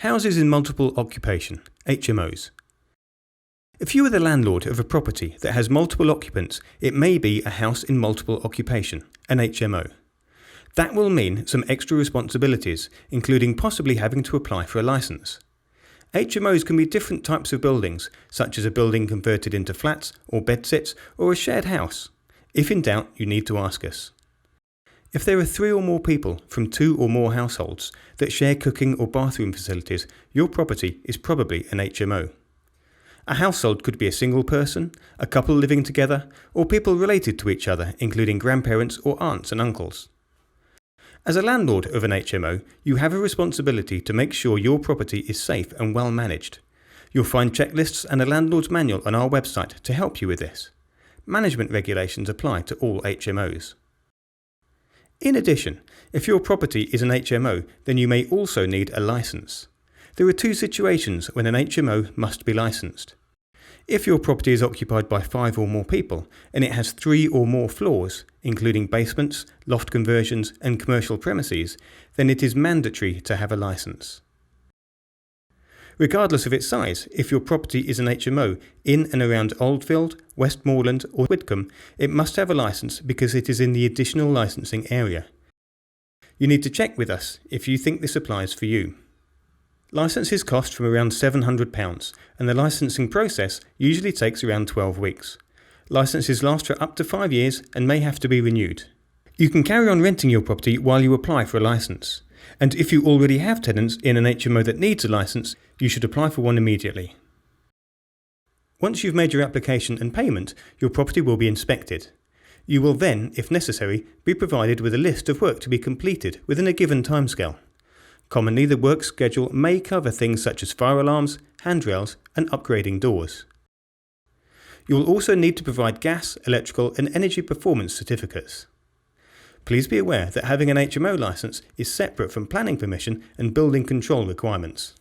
Houses in multiple occupation, HMOs. If you are the landlord of a property that has multiple occupants, it may be a house in multiple occupation, an HMO. That will mean some extra responsibilities, including possibly having to apply for a license. HMOs can be different types of buildings, such as a building converted into flats or bedsits or a shared house. If in doubt, you need to ask us. If there are 3 or more people from 2 or more households that share cooking or bathroom facilities, your property is probably an HMO. A household could be a single person, a couple living together, or people related to each other, including grandparents or aunts and uncles. As a landlord of an HMO, you have a responsibility to make sure your property is safe and well managed. You'll find checklists and a landlord's manual on our website to help you with this. Management regulations apply to all HMOs. In addition, if your property is an HMO, then you may also need a license. There are 2 situations when an HMO must be licensed. If your property is occupied by 5 or more people and it has 3 or more floors, including basements, loft conversions and commercial premises, then it is mandatory to have a license. Regardless of its size, if your property is an HMO in and around Oldfield, Westmoreland or Whitcomb, it must have a license because it is in the additional licensing area. You need to check with us if you think this applies for you. Licenses cost from around £700 and the licensing process usually takes around 12 weeks. Licenses last for up to 5 years and may have to be renewed. You can carry on renting your property while you apply for a license. And if you already have tenants in an HMO that needs a license, you should apply for one immediately. Once you've made your application and payment, your property will be inspected. You will then, if necessary, be provided with a list of work to be completed within a given timescale. Commonly, the work schedule may cover things such as fire alarms, handrails, and upgrading doors. You will also need to provide gas, electrical, and energy performance certificates. Please be aware that having an HMO licence is separate from planning permission and building control requirements.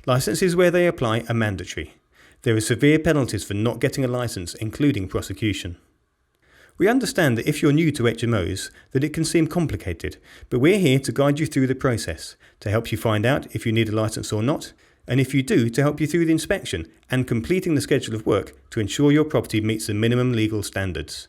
Licences where they apply are mandatory. There are severe penalties for not getting a licence, including prosecution. We understand that if you're new to HMOs, that it can seem complicated, but we're here to guide you through the process, to help you find out if you need a licence or not, and if you do, to help you through the inspection and completing the schedule of work to ensure your property meets the minimum legal standards.